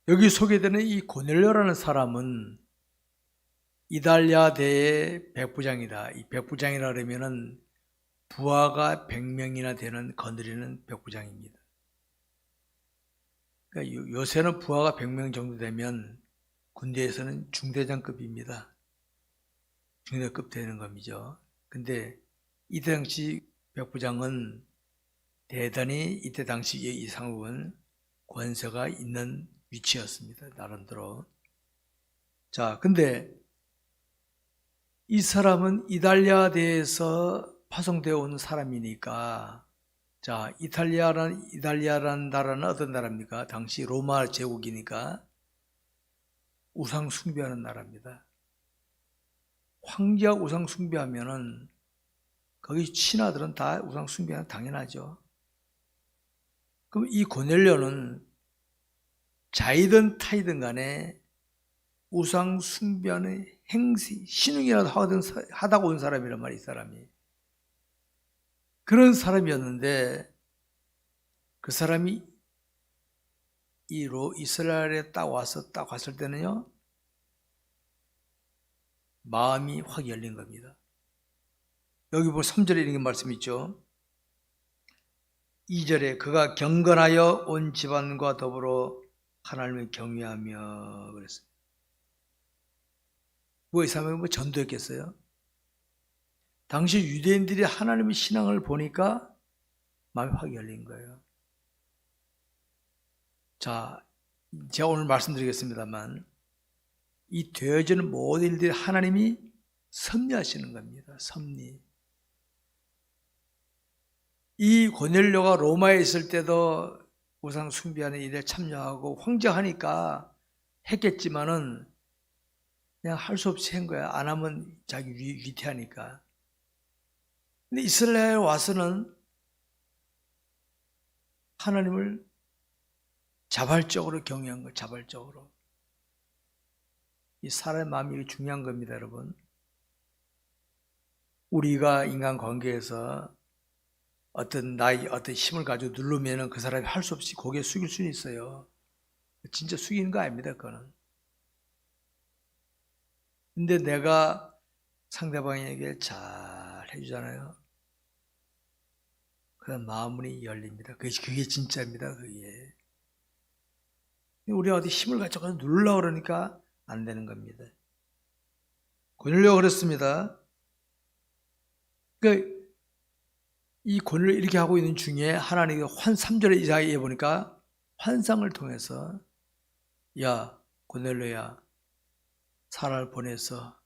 여기 소개되는 이 고넬료라는 사람은 이달랴 대의 백부장이다. 이 백부장이라 그러면은 부하가 100명이나 되는 거느리는 백부장입니다. 그러니까 요새는 부하가 100명 정도 되면 군대에서는 중대장급입니다. 중대급 되는 겁니다. 근데 이때 당시 백부장은 대단히 이때 당시 이 상국은 권세가 있는 위치였습니다. 나름대로. 자, 근데 이 사람은 이달리아대에서 파송되어 온 사람이니까, 자, 이달리아라는 나라는 어떤 나라입니까? 당시 로마 제국이니까 우상 숭배하는 나라입니다. 황제가 우상 숭배하면은 거기 신하들은 다 우상 숭배하는 당연하죠. 그럼 이 고넬료는 자이든 타이든 간에 우상 숭배하는 행시, 신흥이라도 하다가 온 사람이란 말이야, 이 사람이. 그런 사람이었는데, 그 사람이 이스라엘에 딱 왔을 때는요, 마음이 확 열린 겁니다. 여기 보면 3절에 이런 말씀 있죠. 2절에 그가 경건하여 온 집안과 더불어 하나님을 경외하며 그랬습니다. 이 사람은 전도했겠어요? 당시 유대인들이 하나님의 신앙을 보니까 마음이 확 열린 거예요. 자, 제가 오늘 말씀드리겠습니다만 이 되어지는 모든 일들이 하나님이 섭리하시는 겁니다. 섭리. 이 고넬료가 로마에 있을 때도 우상 숭배하는 일에 참여하고 황제하니까 했겠지만은 그냥 할 수 없이 한 거야. 안 하면 자기 위태하니까. 근데 이스라엘 와서는 하나님을 자발적으로 경외한 거예요. 자발적으로. 이 사람의 마음이 중요한 겁니다, 여러분. 우리가 인간관계에서 어떤 힘을 가지고 누르면은 그 사람이 할 수 없이 고개 숙일 수는 있어요. 진짜 숙이는 거 아닙니다, 그거는. 근데 내가 상대방에게 잘 해주잖아요. 그다음 마음이 열립니다. 그게 진짜입니다, 그게. 우리가 어디 힘을 가지고 누르려고 그러니까 안 되는 겁니다. 고넬료가 그렇습니다. 그러니까 이 고넬료 이렇게 하고 있는 중에 하나님이 3절에 이사야에 보니까 환상을 통해서 야 고넬료야 사람을 보내서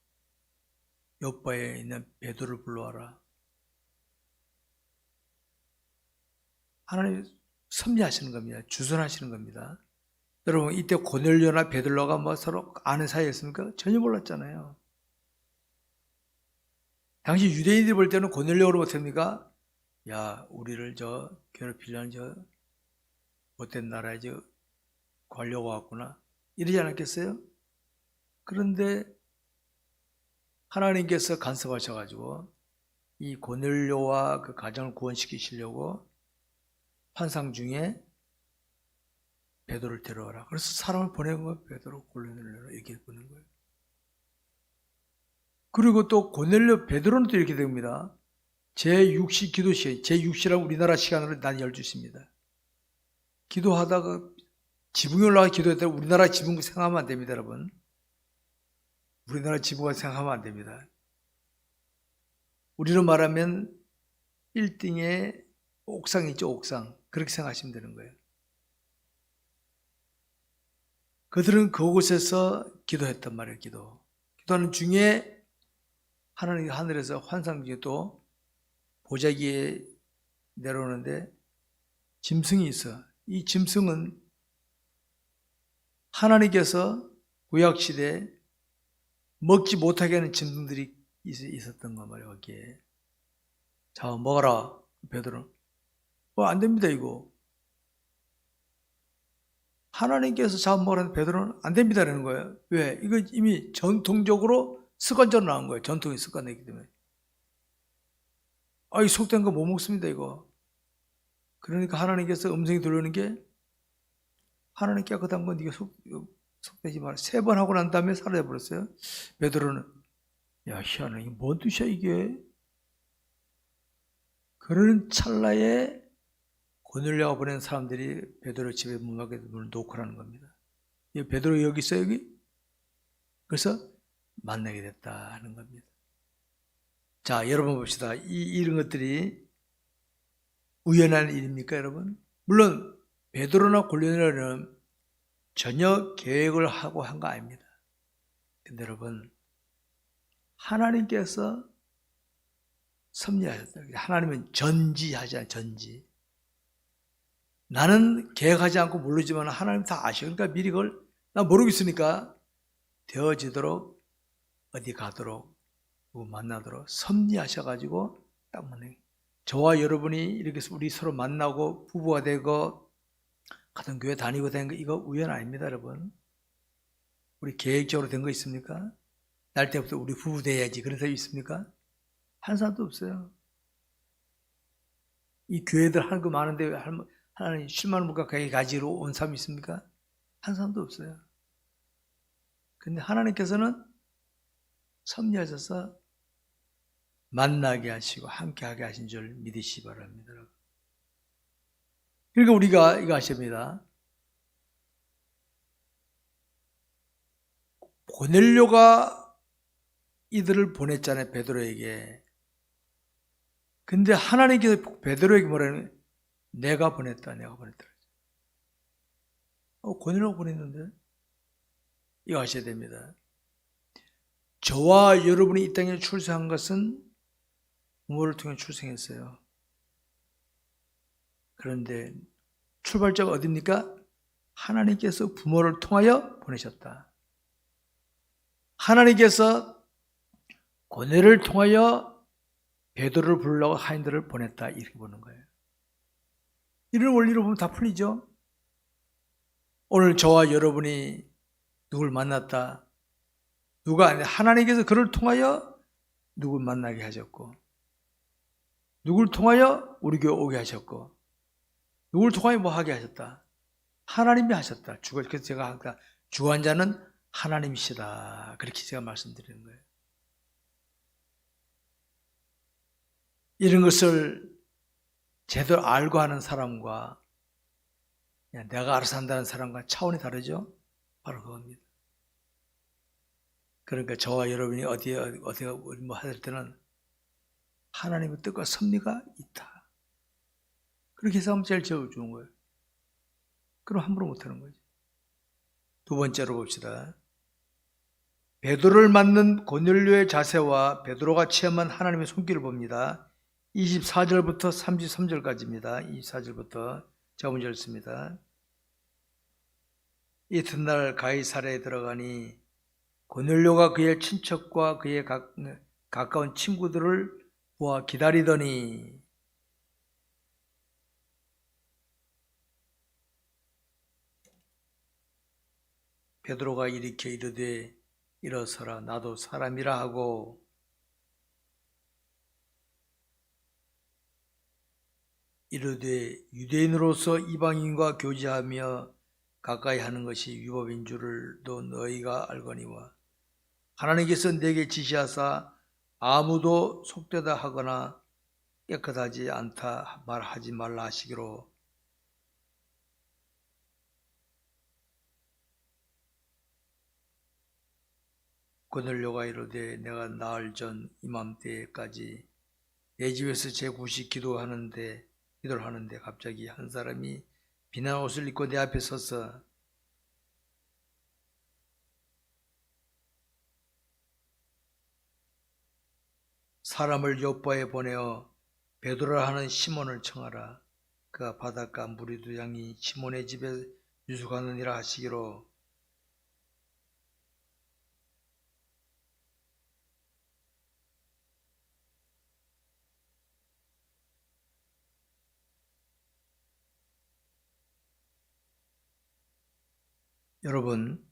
요바에 있는 베드로를 불러와라. 하나님이 섭리하시는 겁니다. 주선하시는 겁니다. 여러분 이때 고넬료나 베드로가 서로 아는 사이였습니까? 전혀 몰랐잖아요. 당시 유대인들이 볼 때는 고넬료로 못합니까? 야 우리를 괴롭히려는 못된 나라에 관료가 왔구나 이러지 않았겠어요? 그런데 하나님께서 간섭하셔가지고 이 고넬료와 그 가정을 구원시키시려고 환상 중에 베드로를 데려와라. 그래서 사람을 보낸 거예요. 베드로, 고넬료 이렇게 보낸 거예요. 그리고 또 고넬료, 베드로는 또 이렇게 됩니다. 제6시 기도 시간, 제6시라고 우리나라 시간으로 난 12시입니다. 기도하다가 지붕에 올라가 기도했다 우리나라 지붕 생각하면 안 됩니다, 여러분. 우리나라 지붕을 생각하면 안 됩니다. 우리로 말하면 1등에 옥상 있죠, 옥상. 그렇게 생각하시면 되는 거예요. 그들은 그곳에서 기도했단 말이에요, 기도하는 중에 하나님 하늘에서 환상 중에 또 보자기에 내려오는데 짐승이 있어. 이 짐승은 하나님께서 구약시대에 먹지 못하게 하는 짐승들이 있었던 거 말이에요, 거기에. 자, 먹어라, 베드로. 안 됩니다, 이거. 하나님께서 잡아먹으라는 베드로는 안 됩니다라는 거예요. 왜? 이거 이미 전통적으로 습관적으로 나온 거예요. 전통이 습관이기 때문에. 이 속된 거 못 먹습니다, 이거. 그러니까 하나님께서 음성이 들려오는 게 하나님 깨끗한 건 네가 속되지 마라. 3번 하고 난 다음에 사라져버렸어요. 베드로는 야 희한해, 이게 뭔 뜻이야 이게. 그러는 찰나에 고넬료가 보낸 사람들이 베드로 집에 문 밖에 문을 놓고라는 겁니다. 베드로 여기 있어 여기? 그래서 만나게 됐다 하는 겁니다. 자, 여러분 봅시다. 이런 것들이 우연한 일입니까, 여러분? 물론 베드로나 고넬료는 전혀 계획을 하고 한 거 아닙니다. 근데 여러분, 하나님께서 섭리하셨다. 하나님은 전지하잖아요, 전지. 나는 계획하지 않고 모르지만 하나님 다 아셔. 그러니까 미리 그걸 나 모르고 있으니까 되어지도록 어디 가도록 누구 만나도록 섭리하셔가지고 딱 만나게. 저와 여러분이 이렇게 우리 서로 만나고 부부가 되고 같은 교회 다니고 된 거 이거 우연 아닙니다, 여러분. 우리 계획적으로 된 거 있습니까? 날 때부터 우리 부부 돼야지 그런 사람이 있습니까? 한 사람도 없어요. 이 교회들 하는 거 많은데 하나님 10만 원 물가 가지러 온 사람이 있습니까? 한 사람도 없어요. 근데 하나님께서는 섭리하셔서 만나게 하시고 함께하게 하신 줄 믿으시기 바랍니다. 그러니까 우리가 이거 아십니다. 고넬료가 이들을 보냈잖아요, 베드로에게. 근데 하나님께서 베드로에게 뭐라는 내가 보냈다. 고넬료가 보냈는데 이거 아셔야 됩니다. 저와 여러분이 이 땅에 출생한 것은 부모를 통해 출생했어요. 그런데 출발자가 어디입니까? 하나님께서 부모를 통하여 보내셨다. 하나님께서 고넬료를 통하여 베드로를 부르려고 하인들을 보냈다. 이렇게 보는 거예요. 이런 원리로 보면 다 풀리죠. 오늘 저와 여러분이 누굴 만났다. 누가 아니라 하나님께서 그를 통하여 누굴 만나게 하셨고, 누굴 통하여 우리 교회 오게 하셨고, 누굴 통하여 뭐 하게 하셨다. 하나님이 하셨다. 그래서 제가 항상 주관자는 하나님이시다. 그렇게 제가 말씀드리는 거예요. 이런 것을 제대로 알고 하는 사람과 그냥 내가 알아서 한다는 사람과 차원이 다르죠? 바로 그겁니다. 그러니까 저와 여러분이 어디에 뭐 할 때는 하나님의 뜻과 섭리가 있다. 그렇게 해서 하면 제일 좋은 거예요. 그럼 함부로 못하는 거죠. 두 번째로 봅시다. 베드로를 맞는 고넬료의 자세와 베드로가 체험한 하나님의 손길을 봅니다. 24절부터 33절까지입니다. 24절부터 제가 먼저 읽습니다. 이튿날 가이사랴에 들어가니 고넬료가 그의 친척과 그의 가까운 친구들을 보아 기다리더니 베드로가 일으켜 이르되 일어서라 나도 사람이라 하고 이르되 유대인으로서 이방인과 교제하며 가까이 하는 것이 위법인 줄도 너희가 알거니와 하나님께서 내게 지시하사 아무도 속되다 하거나 깨끗하지 않다 말하지 말라 하시기로 고넬료가 이르되 내가 나흘 전 이맘때까지 내 집에서 제9시 기도를 하는데 갑자기 한 사람이 비난 옷을 입고 내 앞에 서서 사람을 요바에 보내어 베드로라 하는 시몬을 청하라. 그가 바닷가 무리두 양이 시몬의 집에 유숙하느니라 하시기로 여러분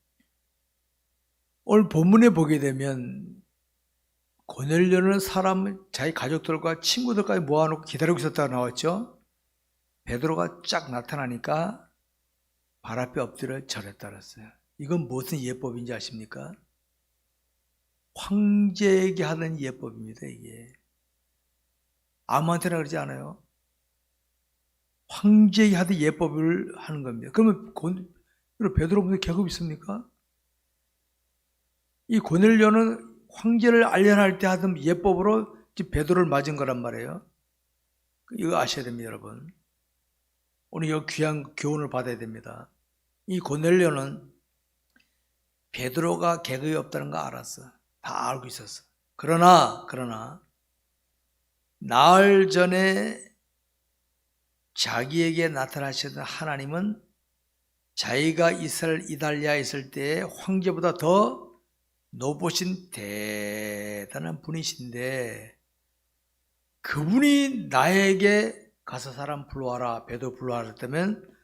오늘 본문에 보게 되면 고넬료는 자기 가족들과 친구들까지 모아놓고 기다리고 있었다고 나왔죠. 베드로가 쫙 나타나니까 발 앞에 엎드려 절했다 그랬어요. 이건 무슨 예법인지 아십니까? 황제에게 하는 예법입니다. 이게 아무한테나 그러지 않아요. 황제에게 하던 예법을 하는 겁니다. 그러면 베드로 무슨 계급 있습니까? 이 고넬료는 황제를 알련할 때 하던 예법으로 베드로를 맞은 거란 말이에요. 이거 아셔야 됩니다, 여러분. 오늘 이 귀한 교훈을 받아야 됩니다. 이 고넬료는 베드로가 계급이 없다는 거 알았어. 다 알고 있었어. 그러나 나흘 전에 자기에게 나타나셨던 하나님은 자기가 이스라엘 이달리아에 있을 때 황제보다 더 높으신 대단한 분이신데 그분이 나에게 가서 사람 불러와라, 베드로 불러와라 했다면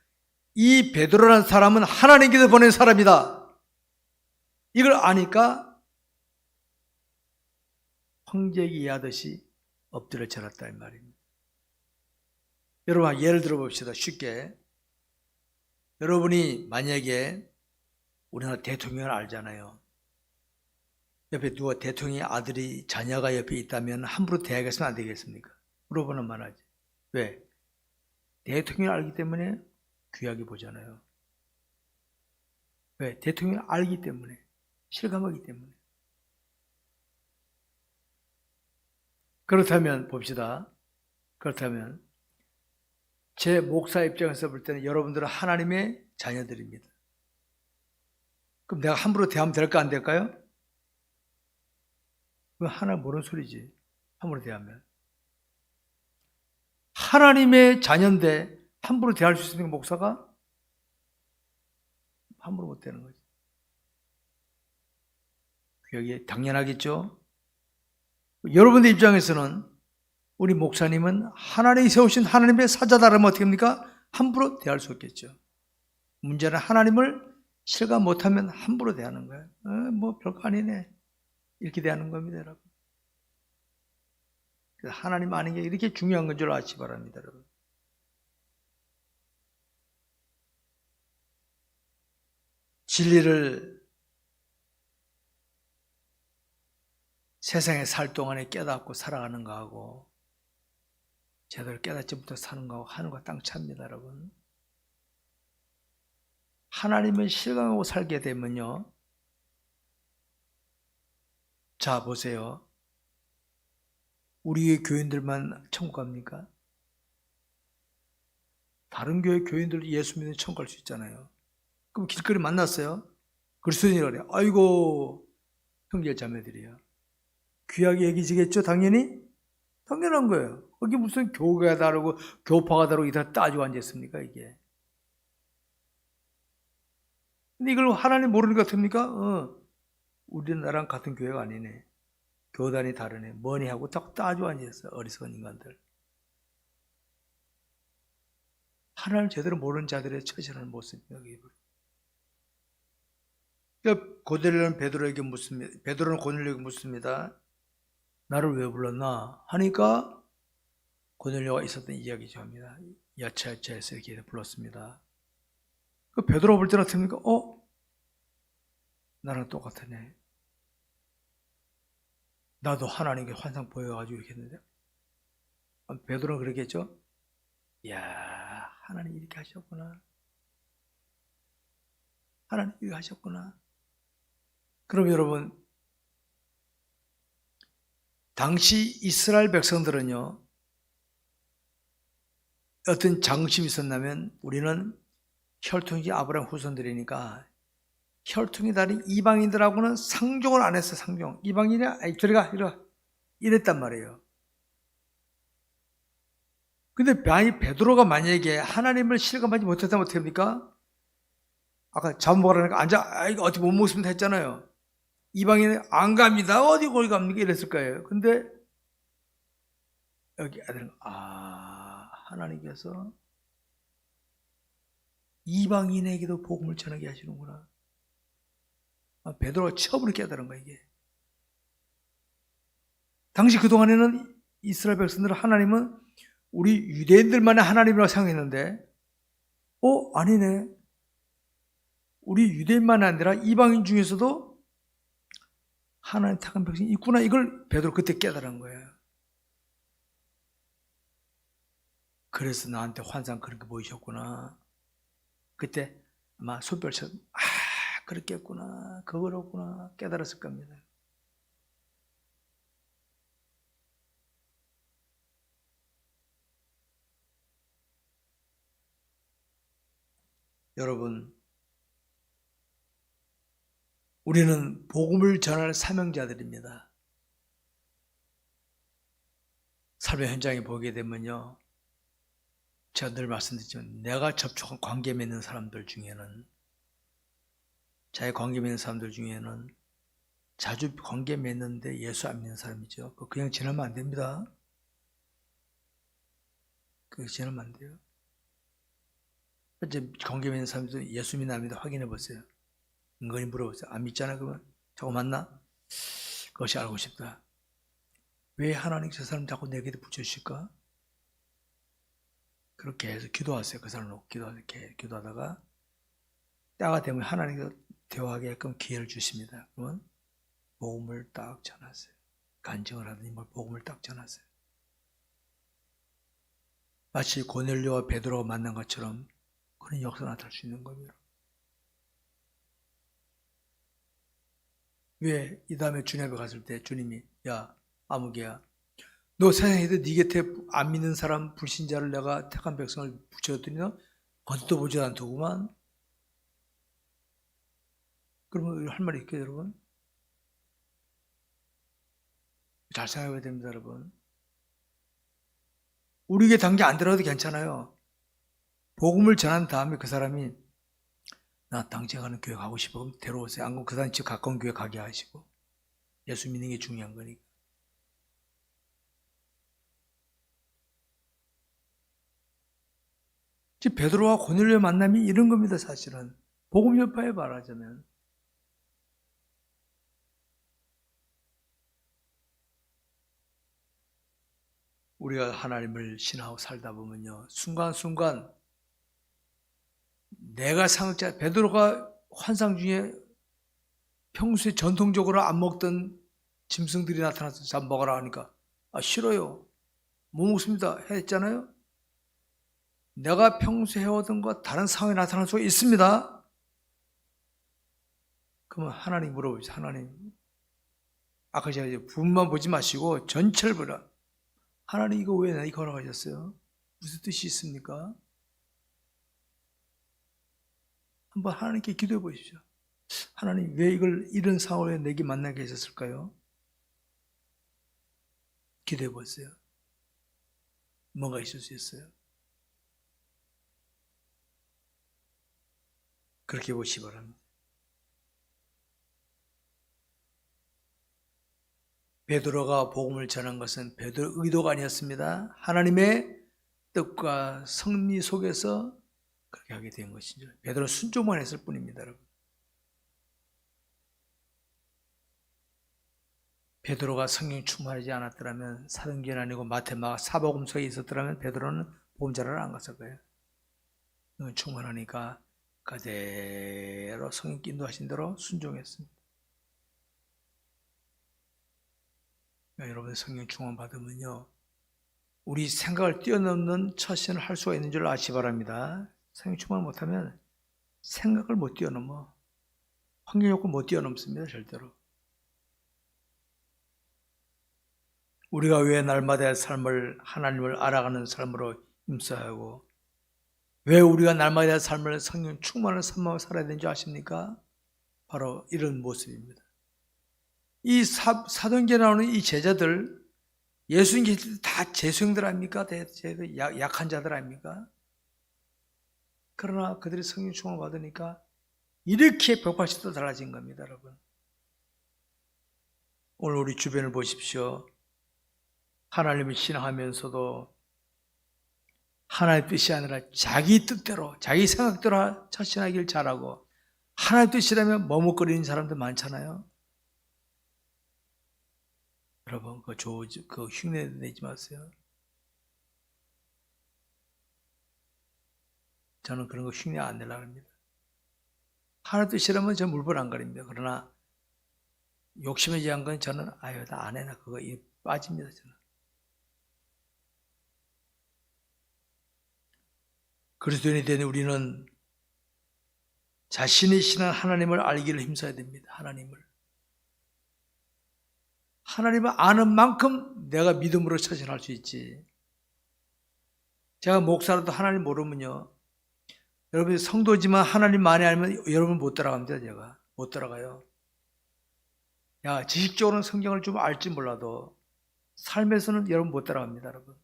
이 베드로라는 사람은 하나님께서 보낸 사람이다. 이걸 아니까 황제에게 이해하듯이 엎드려 절했다 이 말입니다. 여러분 예를 들어 봅시다. 쉽게 여러분이 만약에 우리나라 대통령을 알잖아요. 옆에 누가 대통령의 아들이 자녀가 옆에 있다면 함부로 대하겠으면 안 되겠습니까? 물어보는 말 하지. 왜? 대통령을 알기 때문에 귀하게 보잖아요. 왜? 대통령을 알기 때문에, 실감하기 때문에. 그렇다면 봅시다. 그렇다면 제 목사 입장에서 볼 때는 여러분들은 하나님의 자녀들입니다. 그럼 내가 함부로 대하면 될까 안 될까요? 그건 하나님 모르는 소리지. 함부로 대하면. 하나님의 자녀인데 함부로 대할 수 있는 목사가 함부로 못 되는 거지. 그게 당연하겠죠. 여러분들 입장에서는 우리 목사님은 하나님이 세우신 하나님의 사자다라면 어떻게 합니까? 함부로 대할 수 없겠죠. 문제는 하나님을 실감 못하면 함부로 대하는 거예요. 뭐 별거 아니네. 이렇게 대하는 겁니다, 여러분. 그래서 하나님 아는 게 이렇게 중요한 건 줄 아시기 바랍니다, 여러분. 진리를 세상에 살 동안에 깨닫고 살아가는 거하고 제대로 깨닫지 못해 사는 거하고 하는 거 땅 차입니다, 여러분. 하나님을 실감하고 살게 되면요. 자, 보세요. 우리의 교인들만 천국 갑니까? 다른 교회 교인들도 예수 믿는 천국 갈 수 있잖아요. 그럼 길거리 만났어요. 그리스도인이라 그래요. 아이고, 형제 자매들이야. 귀하게 여기지겠죠, 당연히? 당연한 거예요. 거기 무슨 교회가 다르고 교파가 다르고 이다 따지고 앉았습니까, 이게? 근데 이걸 하나님 모르는 것 같습니까? 우리는 나랑 같은 교회가 아니네. 교단이 다르네. 뭐니 하고 딱 따지고 앉았어요. 어리석은 인간들. 하나님을 제대로 모르는 자들의 처절한 모습이에요. 그러니까 고넬료는 베드로에게 묻습니다. 베드로는 고넬료에게 묻습니다. 나를 왜 불렀나? 하니까 고넬료가 있었던 이야기죠 합니다. 야차야차해서 이렇게 불렀습니다. 그 베드로가 볼 때는 어떻습니까? 나랑 똑같네. 나도 하나님께 환상 보여가지고 이렇게 했는데 베드로는 그러겠죠? 이야, 하나님 이렇게 하셨구나. 하나님 이렇게 하셨구나. 그럼 여러분, 당시 이스라엘 백성들은요, 어떤 자긍심이 있었냐면 우리는 혈통이 아브라함 후손들이니까 혈통이 다른 이방인들하고는 상종을 안 했어. 상종. 이방인이야? 아이, 들어가 이랬단 말이에요. 근데 베드로가 만약에 하나님을 실감하지 못했다면 어떻게 합니까? 아까 밥 먹으라니까 앉아, 이거 어떻게 못 먹습니다 했잖아요. 이방인은 안 갑니다. 어디 거기 갑니까? 이랬을 거예요. 근데 여기 아들은 하나님께서 이방인에게도 복음을 전하게 하시는구나. 베드로가 처음으로 깨달은 거야, 이게. 당시 그동안에는 이스라엘 백성들은 하나님은 우리 유대인들만의 하나님이라고 생각했는데, 아니네. 우리 유대인만 아니라 이방인 중에서도 하나님 택한 백성이 있구나. 이걸 베드로 그때 깨달은 거예요. 그래서 나한테 환상 그렇게 보이셨구나. 그때 아마 숯별처럼 그렇겠구나. 그거로구나 깨달았을 겁니다. 여러분, 우리는 복음을 전할 사명자들입니다. 삶의 현장에 보게 되면요, 제가 늘 말씀드리지만 내가 접촉한 관계 맺는 사람들 중에는, 자기 관계 맺는 사람들 중에는 자주 관계 맺는데 예수 안 믿는 사람이죠. 그냥 지나면 안 됩니다. 그냥 지나면 안 돼요. 이제 관계 맺는 사람들 예수 믿나 안 믿나 확인해 보세요. 은근히 물어보세요. 안 믿잖아. 그러면 저거 맞나? 그것이 알고 싶다. 왜 하나님 저 사람 자꾸 내게도 붙여주실까? 그렇게 해서 기도하세요. 그 사람 놓고 기도하다가 때가 되면 하나님과 대화하게끔 기회를 주십니다. 그러면 복음을 딱 전하세요. 간증을 하더니 복음을 딱 전하세요. 마치 고넬료와 베드로가 만난 것처럼 그런 역사가 나타날 수 있는 겁니다. 왜 이 다음에 주님 앞에 갔을 때 주님이 야 아무개야 너 세상에도 네 곁에 안 믿는 사람 불신자를 내가 택한 백성을 붙여줬더니 너 걷도 보지도 않더구만. 그러면 할 말이 있겠죠 여러분? 잘 생각해야 됩니다 여러분. 우리에게 당장 안 들어도 괜찮아요. 복음을 전한 다음에 그 사람이 나 당장 가는 교회 가고 싶어 그럼 데려오세요. 안 그러면 그 사람이 집 가까운 교회 가게 하시고. 예수 믿는 게 중요한 거니까. 지금 베드로와 고넬료의 만남이 이런 겁니다 사실은. 복음 여파에 말하자면. 우리가 하나님을 신하고 살다 보면요 순간순간 내가 상자 베드로가 환상 중에 평소에 전통적으로 안 먹던 짐승들이 나타나서 잡 먹으라 하니까 싫어요 못 먹습니다 했잖아요. 내가 평소에 해오던 것 다른 상황이 나타날 수가 있습니다. 그러면 하나님 물어보죠. 하나님 아까 제가 부분만 보지 마시고 전체를 보라. 하나님 이거 왜 나에게 허락하셨어요? 무슨 뜻이 있습니까? 한번 하나님께 기도해 보십시오. 하나님 왜 이런 상황에 내게 만나게 하셨을까요? 기도해 보세요. 뭔가 있을 수 있어요. 그렇게 보시기 바랍니다. 베드로가 복음을 전한 것은 베드로의 의도가 아니었습니다. 하나님의 뜻과 성리 속에서 그렇게 하게 된 것이죠. 베드로는 순종만 했을 뿐입니다. 여러분. 베드로가 성령 충만하지 않았더라면 사도행전 아니고 마태, 마가, 사복음서에 있었더라면 베드로는 복음자를 안 갔을 거예요. 충만하니까 그대로 성령 인도하신 대로 순종했습니다. 여러분 성령 충만 받으면요 우리 생각을 뛰어넘는 처신을 할 수가 있는 줄 아시기 바랍니다. 성령 충만 못하면 생각을 못 뛰어넘어. 환경 요건 못 뛰어넘습니다. 절대로. 우리가 왜 날마다의 삶을 하나님을 알아가는 삶으로 임써야 하고 왜 우리가 날마다의 삶을 성령 충만한 삶으로 살아야 되는지 아십니까? 바로 이런 모습입니다. 이 사도행전에 나오는 이 제자들 예수님 계실 때 다 재수형들 아닙니까? 약한 자들 아닙니까? 그러나 그들이 성령 충만을 받으니까 이렇게 180도 달라진 겁니다. 여러분. 오늘 우리 주변을 보십시오. 하나님을 신앙하면서도 하나님의 뜻이 아니라 자기 뜻대로 자기 생각대로 처신하길 잘하고 하나님의 뜻이라면 머뭇거리는 사람들 많잖아요. 여러분 그 흉내 내지 마세요. 저는 그런 거 흉내 안 내려고 합니다. 하나님 뜻이라면 저 물불 안 가립니다. 그러나 욕심에 의한 건 저는 아유 나 안 해나 그거 빠집니다. 저는. 그리스도인이 된 우리는 자신이 신한 하나님을 알기를 힘써야 됩니다. 하나님을 아는 만큼 내가 믿음으로 처신할 수 있지. 제가 목사라도 하나님 모르면요, 여러분이 성도지만 하나님만이 알면 여러분 못 따라갑니다. 제가 못 따라가요. 야, 지식적으로는 성경을 좀 알지 몰라도 삶에서는 여러분 못 따라갑니다. 여러분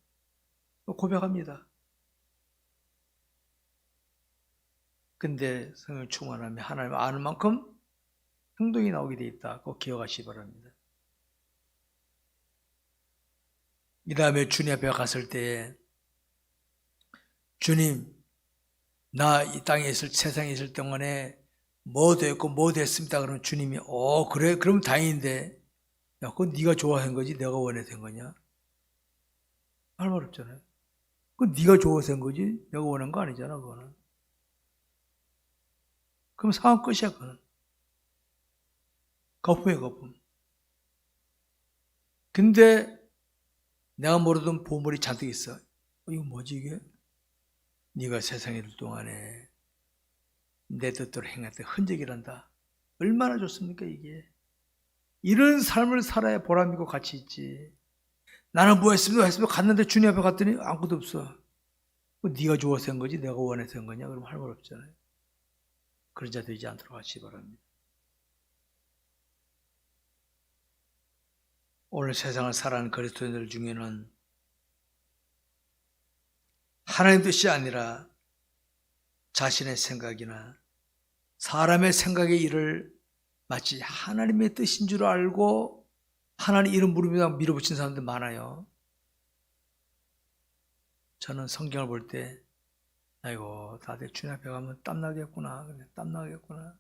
고백합니다. 근데 성령 충만하면 하나님 아는 만큼 행동이 나오게 돼 있다. 꼭 기억하시기 바랍니다. 이 다음에 주님 앞에 갔을 때 주님, 나 이 땅에 세상에 있을 동안에 뭐 됐고 뭐 됐습니다. 그러면 주님이 그래? 그럼 다행인데 야, 그건 네가 좋아서 한 거지 내가 원해서 한 거냐? 할 말 없잖아요. 그건 네가 좋아서 한 거지 내가 원한 거 아니잖아. 그거는. 그럼 상황 끝이야. 그거는. 거품이야 거품. 근데 내가 모르던 보물이 잔뜩 있어. 이거 뭐지 이게? 네가 세상에 있을 동안에 내 뜻대로 행했던 흔적이란다. 얼마나 좋습니까 이게. 이런 삶을 살아야 보람있고 가치 있지. 나는 뭐 했습니다 갔는데 주님 앞에 갔더니 아무것도 없어. 네가 좋아서 한 거지 내가 원해서 한 거냐? 그럼 할 말 없잖아요. 그런 자 되지 않도록 하시기 바랍니다. 오늘 세상을 살아가는 그리스도인들 중에는 하나님 뜻이 아니라 자신의 생각이나 사람의 생각의 일을 마치 하나님의 뜻인 줄 알고 하나님 이름 부르며 밀어붙인 사람들 많아요. 저는 성경을 볼 때 아이고 다들 주님 앞에 가면 땀나겠구나, 땀나겠구나,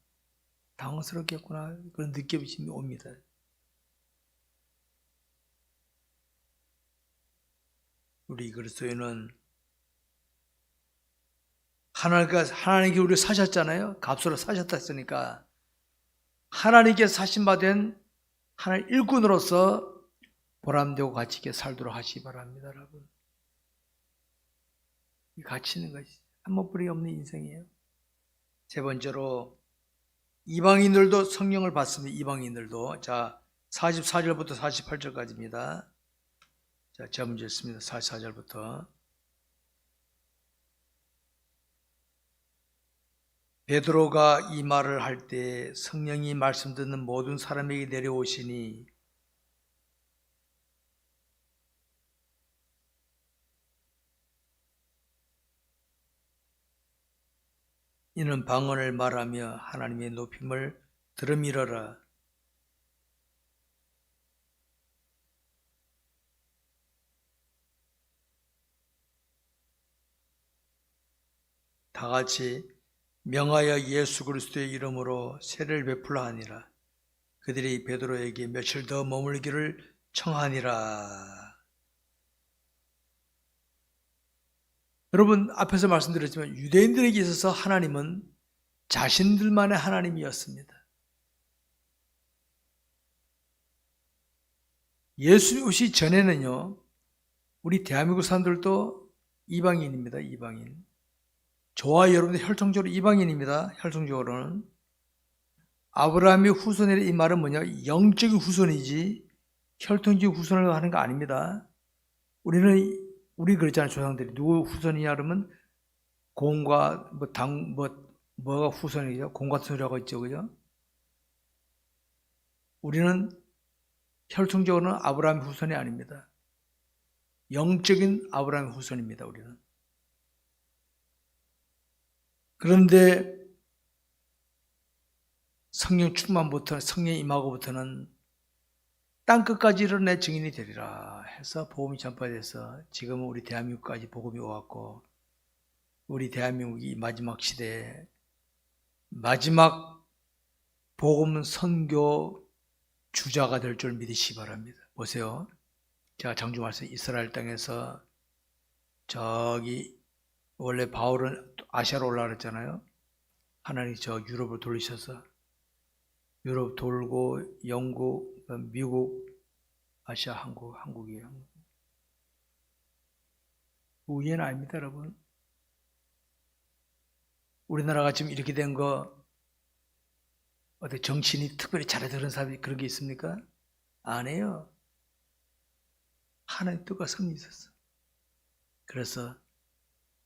당황스럽겠구나 그런 느낌이 옵니다. 우리 그리스도인은 하나님께 우리를 사셨잖아요. 값으로 사셨다 했으니까 하나님께 사신받은 하나님 일꾼으로서 보람되고 가치 있게 살도록 하시기 바랍니다. 여러분. 이 가치 있는 것이 한 번뿐이 없는 인생이에요. 세 번째로 이방인들도 성령을 받습니다. 이방인들도. 자, 44절부터 48절까지입니다. 자, 제가 문제 있습니다. 44절부터. 베드로가 이 말을 할 때 성령이 말씀 듣는 모든 사람에게 내려오시니 이는 방언을 말하며 하나님의 높임을 들음이러라. 다 같이 명하여 예수 그리스도의 이름으로 세례를 베풀라 하니라. 그들이 베드로에게 며칠 더 머물기를 청하니라. 여러분 앞에서 말씀드렸지만 유대인들에게 있어서 하나님은 자신들만의 하나님이었습니다. 예수 오시 전에는요, 우리 대한민국 사람들도 이방인입니다. 이방인. 저와 여러분들 혈통적으로 이방인입니다. 혈통적으로는. 아브라함의 후손이라 이 말은 뭐냐? 영적인 후손이지 혈통적인 후손을 하는 거 아닙니다. 우리 그랬잖아요. 조상들이 누구 후손이냐 그러면 곰과 뭐가 후손이죠? 곰 같은 소리하고 있죠, 그죠? 우리는 혈통적으로는 아브라함 후손이 아닙니다. 영적인 아브라함 후손입니다. 우리는. 그런데 성령 충만부터 성령 임하고부터는 땅끝까지를 내 증인이 되리라 해서 복음이 전파돼서 지금은 우리 대한민국까지 복음이 왔고 우리 대한민국이 마지막 시대에 마지막 복음 선교 주자가 될 줄 믿으시기 바랍니다. 보세요. 제가 장주 말씀 이스라엘 땅에서 저기 원래 바울은 아시아로 올라갔잖아요. 하나님이 저 유럽을 돌리셔서 유럽 돌고 영국, 미국, 아시아, 한국이에요. 우연은 아닙니다, 여러분. 우리나라가 지금 이렇게 된 거 어디 정치인이 특별히 잘해서 그런 사람이 그런 게 있습니까? 아니에요. 하나님 뜻과 성이 있었어. 그래서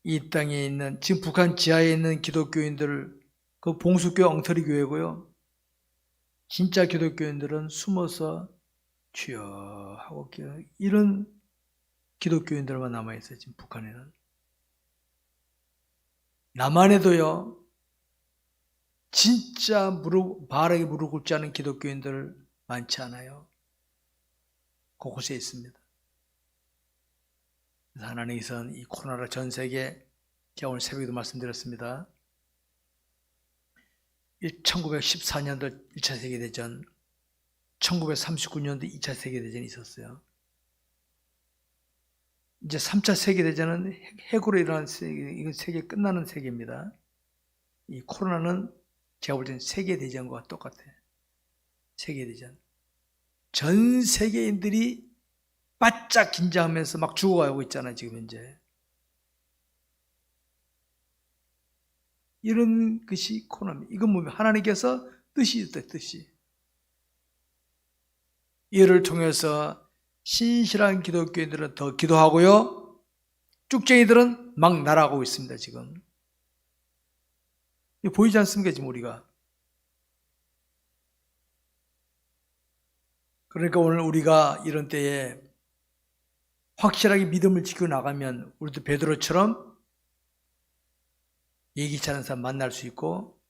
이 땅에 있는 지금 북한 지하에 있는 기독교인들 그 봉수교회 엉터리 교회고요. 진짜 기독교인들은 숨어서 주여 하고 이런 기독교인들만 남아있어요. 지금 북한에는. 남한에도요. 진짜 바알에게 무릎 꿇지 않은 기독교인들 많지 않아요. 곳곳에 있습니다. 그래서 하나님께서는 이 코로나로 전 세계, 제가 오늘 새벽에도 말씀드렸습니다. 1914년도 1차 세계대전, 1939년도 2차 세계대전이 있었어요. 이제 3차 세계대전은 핵으로 일어난 세계, 이건 세계 끝나는 세계입니다. 이 코로나는 제가 볼 때는 세계대전과 똑같아요. 세계대전. 전 세계인들이 바짝 긴장하면서 막 죽어가고 있잖아요, 지금 현재. 이런 것이 코로나입니다. 이건 뭡니까? 하나님께서 뜻이 있다, 뜻이. 이를 통해서 신실한 기독교인들은 더 기도하고요. 쭉쟁이들은 막 날아가고 있습니다, 지금. 이거 보이지 않습니까, 지금 우리가? 그러니까 오늘 우리가 이런 때에 확실하게 믿음을 지키고 나가면 우리도 베드로처럼 예기치 않은 사람 만날 수 있고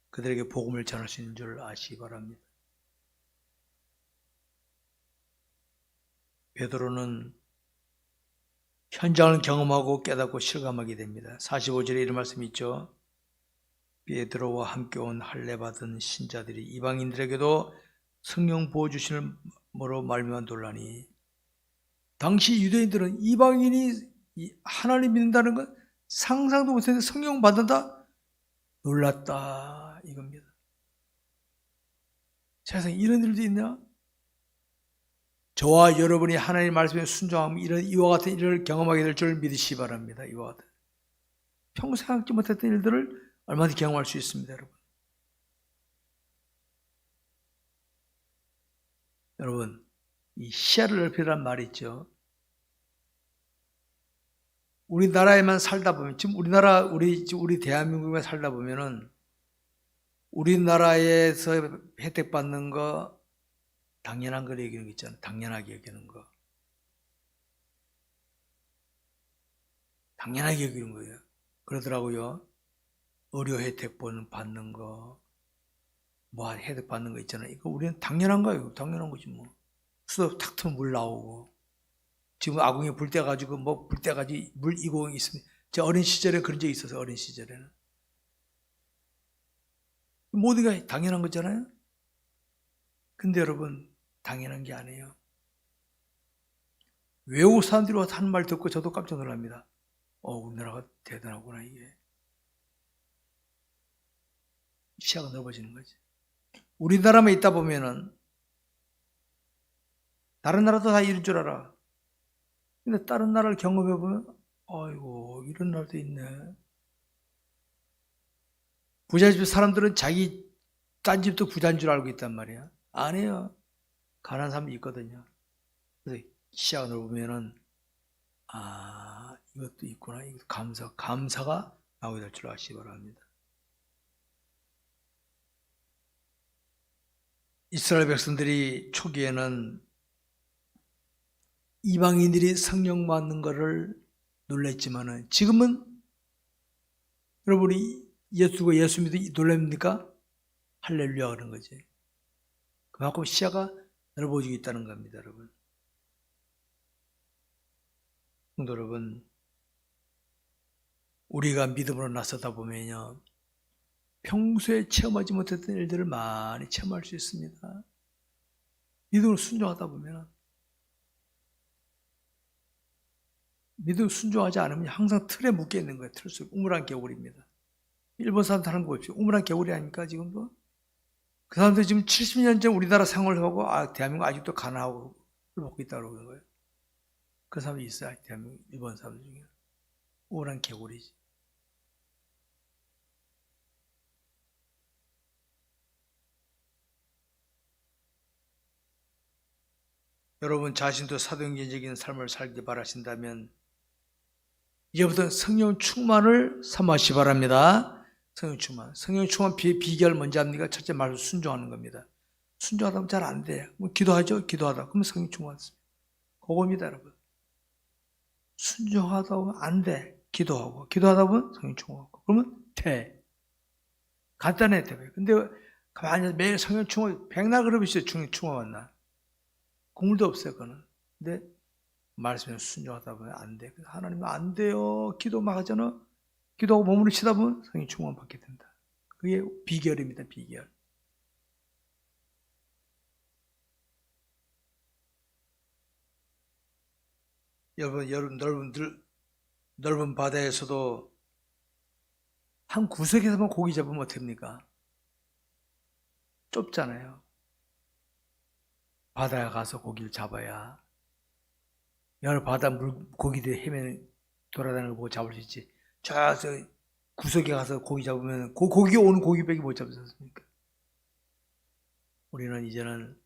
그들에게 복음을 전할 수 있는 줄 아시기 바랍니다. 베드로는 현장을 경험하고 깨닫고 실감하게 됩니다. 45절에 이런 말씀이 있죠. 베드로와 함께 온 할례 받은 신자들이 이방인들에게도 성령 부어주심으로 말미암아 놀라니, 당시 유대인들은 이방인이 하나님 믿는다는 건 상상도 못했는데 성령 받는다? 놀랐다 이겁니다. 세상에 이런 일도 있나? 저와 여러분이 하나님 말씀에 순종하면 이와 같은 일을 경험하게 될 줄 믿으시기 바랍니다. 이와 같은 평소 생각지 못했던 일들을 얼마든지 경험할 수 있습니다. 여러분, 이 시야를 넓히라는 말이 있죠. 우리나라에만 살다 보면, 지금 우리 대한민국에 살다 보면은 우리나라에서 혜택 받는 거 당연한 걸 얘기하는 거 있잖아요. 당연하게 여기는 거. 당연하게 여기는 거예요. 그러더라고요. 의료 혜택 받는 거, 뭐 혜택 받는 거 있잖아요. 이거 우리는 당연한 거예요. 당연한 거지 뭐. 수도 탁 트면 물 나오고. 지금 아궁이 불 때 가지고 물 이공이 있습니다. 제 어린 시절에 그런 적이 있어서 어린 시절에는. 모든 게 당연한 거잖아요. 근데 여러분 당연한 게 아니에요. 외국 사람들이 와서 하는 말 듣고 저도 깜짝 놀랍니다. 우리나라가 대단하구나 이게. 시야가 넓어지는 거지. 우리나라만 있다 보면은 다른 나라도 다 이럴 줄 알아. 근데 다른 나라를 경험해 보면 아이고 이런 나라도 있네. 부잣집 사람들은 자기 딴 집도 부자인 줄 알고 있단 말이야. 아니에요. 가난한 사람이 있거든요. 그래서 시야가 넓으면은 이것도 있구나. 이것도 감사가 나오게 될 줄 아시기 바랍니다. 이스라엘 백성들이 초기에는 이방인들이 성령 받는 것을 놀랬지만은 지금은 여러분이 예수 믿어 놀랍니까? 할렐루야 그런 거지. 그만큼 시야가 넓어지고 있다는 겁니다, 여러분. 성도 여러분, 우리가 믿음으로 나서다 보면요, 평소에 체험하지 못했던 일들을 많이 체험할 수 있습니다. 믿음으로 순종하다 보면, 믿음으로 순종하지 않으면 항상 틀에 묶여 있는 거예요. 틀 속에 우물안 개울입니다. 일본 사람들 하는 거 보십시오. 우물안 개구리 아닙니까 지금도? 그 사람들 지금 70년 전 우리나라 생활을 하고 대한민국 아직도 가나하고 먹고 있다고 그러는 거예요. 그 사람이 있어요. 대한민국 일본 사람들 중에. 우물안 개구리지. 여러분 자신도 사도행전적인 삶을 살기 바라신다면 이제부터 성령 충만을 삼으시 바랍니다. 성령 충만. 성령 충만 비결 뭔지 압니까? 첫째 말로 순종하는 겁니다. 순종하다 보면 잘 안 돼요. 뭐 기도하죠? 기도하다. 그러면 성령 충만습니다. 그겁니다, 여러분. 순종하다 보면 안 돼. 기도하고. 기도하다 보면 성령 충만하고. 그러면 돼. 간단해, 돼. 근데 가만히 매일 성령 충만, 백날 그러면서 성령 충만한 날. 국물도 없어요, 그거는. 근데 말씀에 순종하다 보면 안 돼. 하나님은 안 돼요. 기도 막 하잖아. 기도하고 머무르시다 보면 성령 충만 받게 된다. 그게 비결입니다, 비결. 여러분, 넓은 바다에서도 한 구석에서만 고기 잡으면 어떡합니까? 좁잖아요. 바다에 가서 고기를 잡아야 여러 바다 고기들 헤매는 돌아다니는 거 보고 잡을 수 있지. 저 구석에 가서 고기 잡으면 고기 오는 고기밖에 못 잡지 않습니까? 우리는 이제는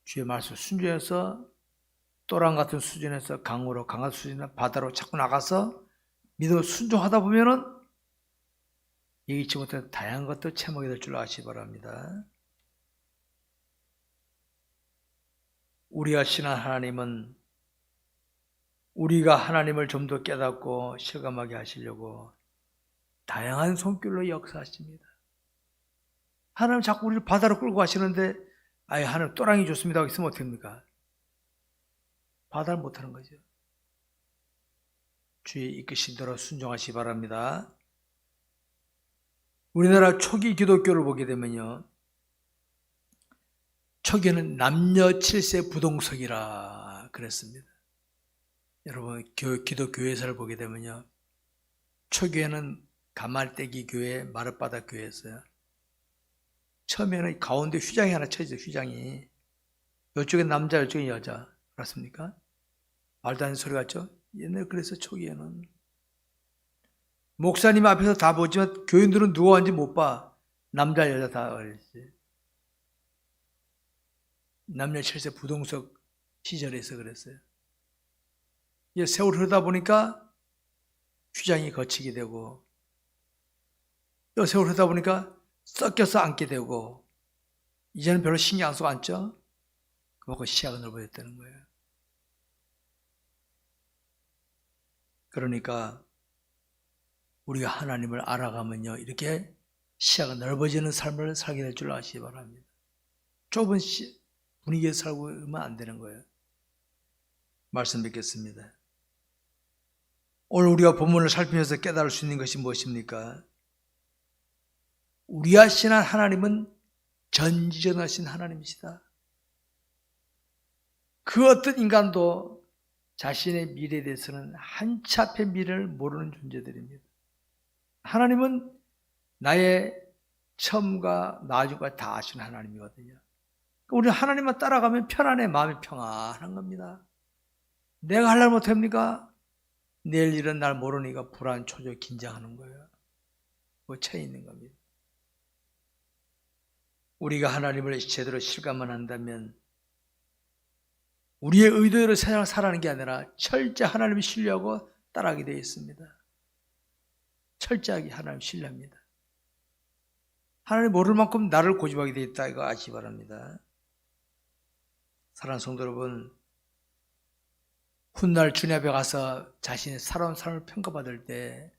주의 말씀 순종해서 또랑 같은 수준에서 강한 수준이나 바다로 자꾸 나가서 믿어 순종하다 보면은 예기치 못한 다양한 것도 체험하게 될 줄 아시기 바랍니다. 우리가 신한 하나님은 우리가 하나님을 좀 더 깨닫고 실감하게 하시려고 다양한 손길로 역사하십니다. 하나님 자꾸 우리를 바다로 끌고 가시는데 아예 하나님 또랑이 좋습니다 하고 있으면 어떡합니까? 바다를 못하는 거죠. 주의 이끄신 대로 순종하시기 바랍니다. 우리나라 초기 기독교를 보게 되면요. 초기에는 남녀 7세 부동석이라 그랬습니다. 여러분 기독교회사를 보게 되면요. 초기에는 가말떼기 교회, 마룻바닥 교회였어요. 처음에는 가운데 휘장이 하나 쳐있어요. 휘장이. 이쪽에 남자, 이쪽에 여자. 그렇습니까? 말도 안 되는 소리 같죠? 옛날에 그래서 초기에는 목사님 앞에서 다 보지만 교인들은 누가 왔는지 못 봐. 남자, 여자 다 그랬지. 남녀 7세 부동석 시절에서 그랬어요. 이제 세월 흐르다 보니까 휘장이 거치게 되고 또 세월 흐르다 보니까 섞여서 앉게 되고 이제는 별로 신경 안 쓰고 앉죠? 그만큼 시야가 넓어졌다는 거예요. 그러니까 우리가 하나님을 알아가면요 이렇게 시야가 넓어지는 삶을 살게 될 줄 아시기 바랍니다. 좁은 분위기에서 살고 그러면 안 되는 거예요. 말씀 뵙겠습니다. 오늘 우리가 본문을 살피면서 깨달을 수 있는 것이 무엇입니까? 우리가 신한 하나님은 전지전하신 하나님이시다. 그 어떤 인간도 자신의 미래에 대해서는 한 치 앞의 미래를 모르는 존재들입니다. 하나님은 나의 처음과 나중까지 다 아시는 하나님이거든요. 우리는 하나님만 따라가면 편안해. 마음이 평안한 겁니다. 내가 할 날 못합니까? 내일 일은 날 모르니까 불안, 초조, 긴장하는 거예요. 그 차이 있는 겁니다. 우리가 하나님을 제대로 실감만 한다면 우리의 의도대로 세상을 살아가는 게 아니라 철저히 하나님을 신뢰하고 따라가게 되어 있습니다. 철저하게 하나님을 신뢰합니다. 하나님 모를 만큼 나를 고집하게 되어 있다 이거 아시기 바랍니다. 사랑하는 성도 여러분, 훗날 주님 앞에 가서 자신의 살아온 삶을 평가받을 때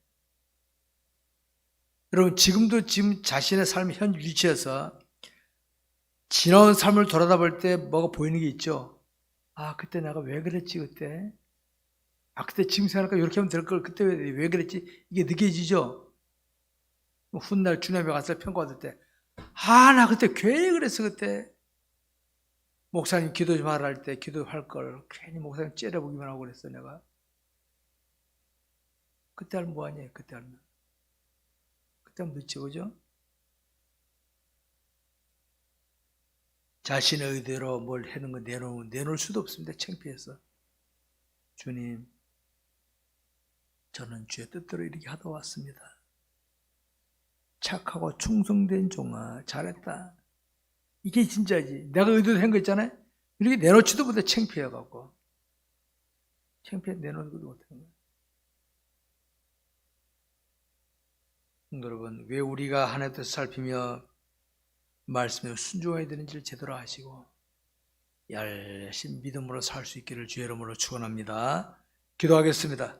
여러분 지금 자신의 삶의 현 위치에서 지나온 삶을 돌아다 볼 때 뭐가 보이는 게 있죠. 아 그때 내가 왜 그랬지 그때. 아 그때 지금 생각하니까 이렇게 하면 될 걸 그때 왜 그랬지. 이게 느껴지죠. 훗날 주님 앞에 가서 평가받을 때 아 나 그때 괜히 그랬어 그때. 목사님 기도 좀 하라 할 때 기도할 걸 괜히 목사님 째려보기만 하고 그랬어 내가. 그때 하면 뭐하니 그때 하면 살짝 늦죠, 그죠? 자신의 의대로 뭘 하는 거 내놓을 수도 없습니다. 창피해서. 주님, 저는 주의 뜻대로 이렇게 하다 왔습니다. 착하고 충성된 종아, 잘했다. 이게 진짜지. 내가 의도로 한 거 있잖아요. 이렇게 내놓지도 못해 창피해갖고. 창피해 내놓지도 못하는 거예요. 여러분, 왜 우리가 하나님 뜻을 살피며 말씀에 순종해야 되는지를 제대로 아시고 열심히 믿음으로 살 수 있기를 주의 이름으로 축원합니다. 기도하겠습니다.